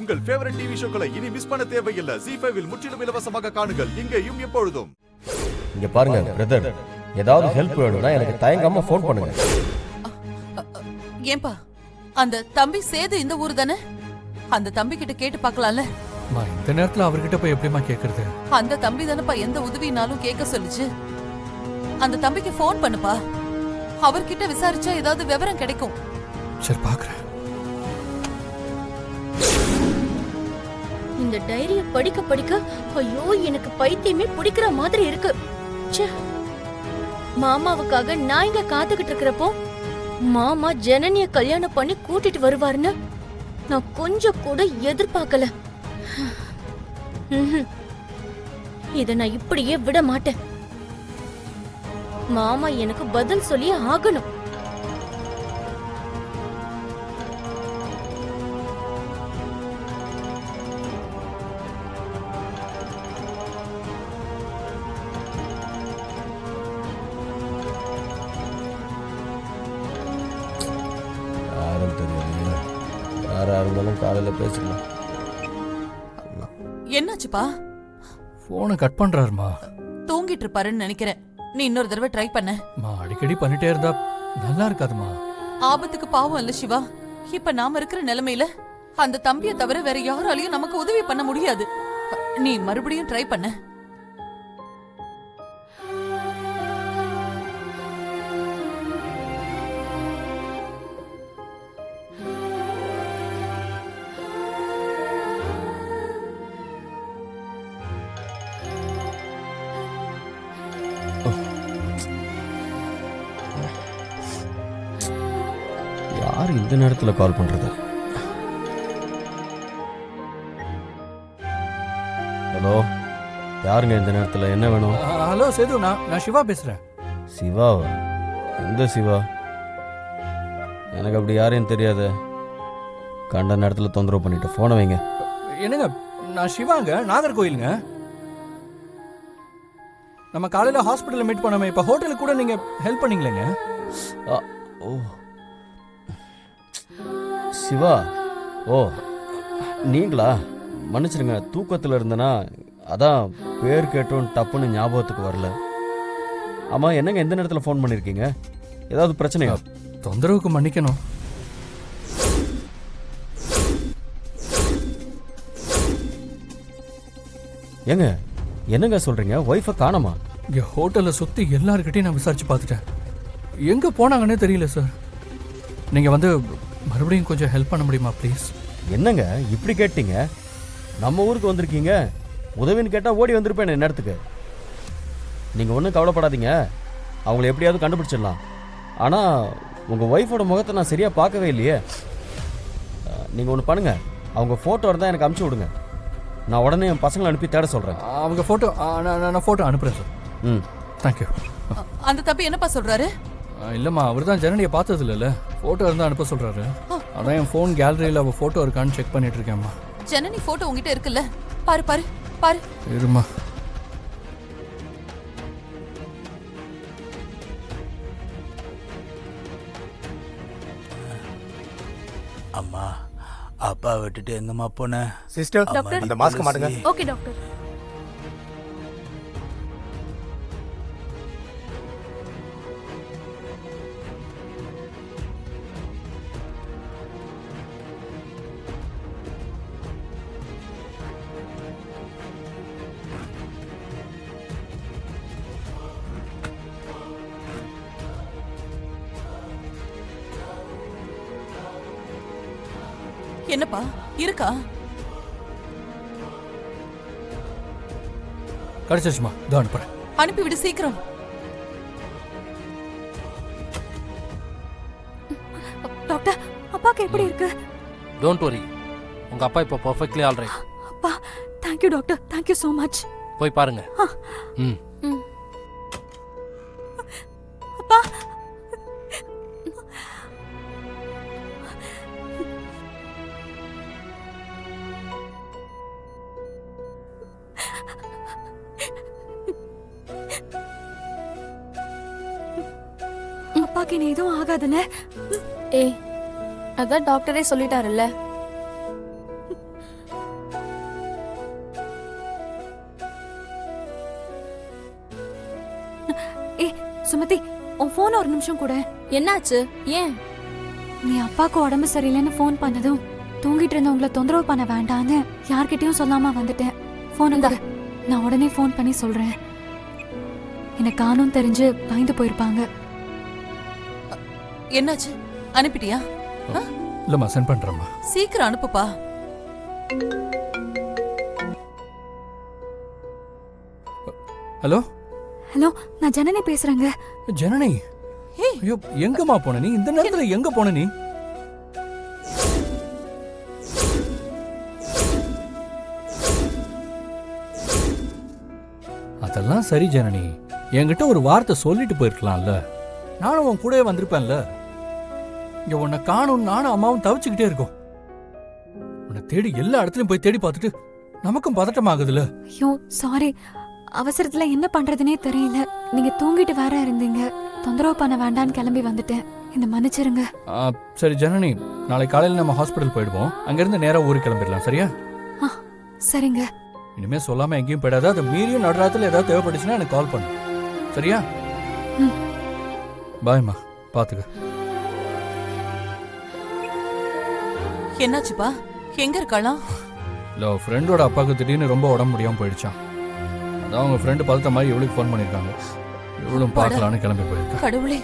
உங்கள் favourite TV ஷோக்களை இனி miss பண்ண தேவையில்லை. ZEE5 இல் முற்றிலும் இலவசமாக காணுங்கள். இங்கேயும் எப்பொழுதும். இங்க பாருங்க பிரதர், ஏதாவது ஹெல்ப் வேணும்னா எனக்கு தயங்காம ஃபோன் பண்ணுங்க. ஏன்பா அந்த தம்பி சேது இந்த ஊர் தானே? அந்த தம்பி கிட்ட கேட்டு பார்க்கலாம்ல. இந்த நேரத்துல அவர்கிட்ட போய் எப்படிமா கேக்குறது? அந்த தம்பி தானேப்பா எந்த உதவினாலும் கேட்க சொல்லுச்சு. அந்த தம்பிக்கு ஃபோன் பண்ணுப்பா. அவர்கிட்ட விசாரிச்சா ஏதாவது விவரம் கிடைக்கும். சரி பாக்குறேன். இந்த டைரிய படிக்க படிக்க ஐயோ எனக்கு பைத்தியமே பிடிக்கிற மாதிரி இருக்கு. மாமாவுக்காக நான் இங்க காத்துக்கிட்டு இருக்கிறப்போ மாமா ஜனனிய கல்யாணம் பண்ணி கூட்டிட்டு வருவாருன்னு நான் கொஞ்சம் கூட எதிர்பார்க்கல. இத நான் இப்படியே விட மாட்டேன். மாமா எனக்கு பதில் சொல்லி ஆகணும். யாரும் தெரியல, யாரா இருந்தாலும் காலையில பேசலாம். என்னாச்சுப்பா? போனை கட் பண்றாருமா. தூங்கிட்டு இருப்பாருன்னு நினைக்கிறேன். நீ இன்னொரு தடவை ட்ரை பண்ண. அடிக்கடி பண்ணிட்டே இருந்தா நல்லா இருக்காதுமா. ஆபத்துக்கு பாவம் இல்ல சிவா. இப்ப நாம இருக்கிற நிலைமையில அந்த தம்பியை தவிர வேற யாராலையும் நமக்கு உதவி பண்ண முடியாது. நீ மறுபடியும் ட்ரை பண்ண. யார் இந்த நேரத்துல கால் பண்றது? ஹலோ, யாருங்க இந்த நேரத்துல? என்ன வேணும்? ஹலோ சேது, நான் சிவா பேசுறேன். சிவாவா? எந்த சிவா? எனக்கு அப்படி யாரையும் தெரியாது. கண்ட நேரத்துல தொந்தரவு பண்ணிட்டு போனை வைங்க. என்னங்க, நான் சிவாங்க, நாகர்கோயிலுங்க. நம்ம காலையில ஹாஸ்பிட்டல்ல மீட் பண்ணோமே, இப்ப ஹோட்டலுக்கு கூட நீங்க ஹெல்ப் பண்ணீங்களேங்க. ஓ சிவா, ஓ நீங்களா? மன்னிச்சிருங்க, தூக்கத்தில் இருந்தேன்னா அதான் பேர் கேட்டோம் டப்புன்னு ஞாபகத்துக்கு வரல. ஆமாம், என்னங்க எந்த நேரத்தில் ஃபோன் பண்ணியிருக்கீங்க? ஏதாவது பிரச்சனையா? தொந்தரவுக்கு மன்னிக்கணும். ஏங்க என்னங்க சொல்கிறீங்க? ஒய்ஃபை காணோமா? இங்கே ஹோட்டலில் சுற்றி எல்லாருக்கிட்டையும் நான் விசாரிச்சு பார்த்துட்டேன். எங்கே போனாங்கன்னே தெரியல சார். நீங்கள் வந்து மறுபடியும் கொஞ்சம் ஹெல்ப் பண்ண முடியுமா ப்ளீஸ்? என்னங்க இப்படி கேட்டீங்க? நம்ம ஊருக்கு வந்திருக்கீங்க, உதவின்னு கேட்டால் ஓடி வந்திருப்பேன் நேரத்துக்கு. நீங்கள் ஒன்றும் கவலைப்படாதீங்க, அவங்கள எப்படியாவது கண்டுபிடிச்சிடலாம். ஆனால் உங்கள் ஒய்ஃபோட முகத்தை நான் சரியாக பார்க்கவே இல்லையே. நீங்கள் ஒன்று பண்ணுங்கள், அவங்க ஃபோட்டோ இருந்தால் எனக்கு அனுப்பிச்சி விடுங்க. நான் உடனே என் பசங்களை அனுப்பி தேட சொல்கிறேன். அவங்க ஃபோட்டோ நான் ஃபோட்டோ அனுப்புகிறேன் சார். ம், தேங்க்யூ. அந்த தம்பி என்னப்பா சொல்றாரு? இல்லைம்மா, அவர் தான் ஜனனியை பார்த்தது இல்லைல்ல, ஃபோட்டோ இருந்தால் அனுப்ப சொல்கிறாரு. அதான் என் ஃபோன் கேலரியில் அவள் ஃபோட்டோ இருக்கான்னு செக் பண்ணிட்டு இருக்கேம்மா. ஜனனி போட்டோ உங்ககிட்ட இருக்குல்ல? பாரு பாரு பாரு. இருமா. அம்மா, அப்பா விட்டுட்டு எங்கம்மா போன? சிஸ்டர், அந்த மாஸ்க் மாட்டுங்க. Okay doctor. என்னப்பா இருக்கா? கிடைச்சிருச்சுமா, இதோ அனுப்புறேன். அனுப்பிவிடு சீக்கிரம். டாக்டர், அப்பாக்கு எப்படி இருக்கு? டோன்ட் வரி, உங்க அப்பா இப்போ பர்ஃபெக்ட்லி ஆல் ரைட். அப்பா, thank you doctor, thank you so much. போய் பாருங்க. ம். அப்பா, அப்பாக்கு இனி எதுவும் ஆகாதுன்னு? ஏய், அதான் டாக்டரே சொல்லிட்டாருல்ல. சுமதி உன் போன் ஒரு நிமிஷம் கூட. என்னாச்சு? ஏன்? நீ அப்பாக்கு உடம்பு சரியில்லைன்னு ஃபோன் பண்ணதும் தூங்கிட்டு இருந்தவங்கள தொந்தரவு பண்ண வேண்டான்னு யார்கிட்டயும் சொல்லாம வந்துட்டேன். போன் கூட நான் உடனே ஃபோன் பண்ணி சொல்றேன். எனக்கு காணும் தெரிஞ்சு பயந்து போயிருப்பாங்க. என்னாச்சு? அனுப்பிட்டியா? இல்லம்மா, சென்ட் பண்றேம்மா. சீக்கிரம் அனுப்புப்பா. ஹலோ ஹலோ, நான் ஜனனி பேசுறேங்க. ஜனனி, ஏய். ஐயோ எங்கம்மா போன நீ? இந்த நேரத்துல எங்க போன நீ? அதெல்லாம் சரி ஜனனி, என்கிட்ட ஒரு வார்த்தை சொல்லிட்டு போயிருக்கலாம்ல. நானும் உன் கூடவே வந்திருப்பேன்ல. இங்க உன்னை காணும் நானும் அம்மாவும் தவிச்சுக்கிட்டே இருக்கோம். உன்னை தேடி எல்லா இடத்துலயும் போய் தேடி பார்த்துட்டு நமக்கும் பதட்டமாகுதுல்ல. ஐயோ சாரி, அவசரத்துல என்ன பண்றதுனே தெரியல. நீங்க தூங்கிட்டு வேற இருந்தீங்க, தொந்தரவு பண்ண வேண்டான்னு கிளம்பி வந்துட்டேன். இந்த மன்னிச்சிருங்க. சரி ஜனனி, நாளை காலையில நம்ம ஹாஸ்பிட்டல் போயிடுவோம். அங்கிருந்து நேரா ஊருக்கு கிளம்பிடலாம், சரியா? சரிங்க. இனிமே சொல்லாம எங்கேயும் போயிடாத. அது மீறியும் நடுராத்துல ஏதாவது தேவைப்பட்டுச்சுன்னா எனக்கு கால் பண்ணு, சரியா? பாய்மா, பாத்துக்க. என்னாச்சுப்பா? எங்க இருக்கலாம்? இல்லை, ஃப்ரெண்டோட அப்பாவுக்கு திடீர்னு ரொம்ப உடம்பு முடியாமல் போயிடுச்சான். அதான் அவங்க ஃப்ரெண்டு பார்த்த மாதிரி இவளுக்கு ஃபோன் பண்ணியிருக்காங்க. இவளும் பார்க்கலான்னு கிளம்பி போயிருக்கா. கடவுளே.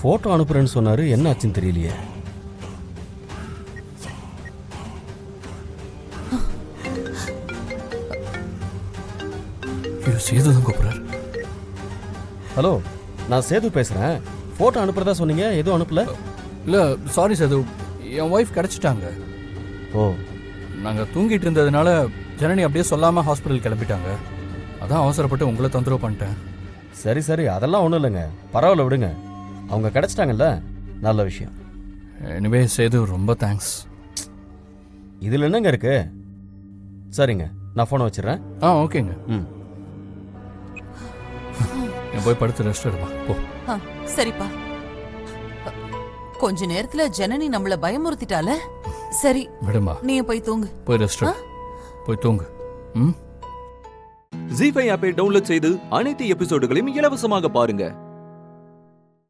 ஃபோட்டோ அனுப்புறேன்னு சொன்னாரு, என்ன ஆச்சுன்னு தெரியலையே. சேது தான் கூப்பிடுறாரு. ஹலோ, நான் சேது பேசுறேன். ஃபோட்டோ அனுப்புறதா சொன்னீங்க, எதுவும் அனுப்பல? இல்லை சாரி சேது, என் ஒய்ஃப் கிடச்சிட்டாங்க. ஓ, நாங்கள் தூங்கிட்டு இருந்ததுனால ஜனனி அப்படியே சொல்லாமல் ஹாஸ்பிட்டல் கிளம்பிட்டாங்க. அதான் அவசரப்பட்டு உங்களை தொந்தரவு பண்ணிட்டேன். சரி சரி, அதெல்லாம் ஒன்றும் இல்லைங்க, பரவாயில்ல விடுங்க. அவங்க கிடச்சிட்டாங்கல்ல, நல்ல விஷயம். எனிவே சேது, ரொம்ப தேங்க்ஸ். இதில் என்னங்க இருக்கு? சரிங்க, நான் ஃபோனை வச்சிடுறேன். ஓகேங்க. போய் படுத்து ரெஸ்ட் எடுப்பா போ. சரிப்பா. கொஞ்ச நேரத்துல ஜனனி நம்மள பயமுறுத்திட்டால. சரி விடுமா, நீ போய் தூங்கு. போய் ரெஸ்ட் போய் தூங்கு. ஜீ5 ஆப்பை டவுன்லோட் செய்து அனைத்து எபிசோடுகளையும் இலவசமாக பாருங்க.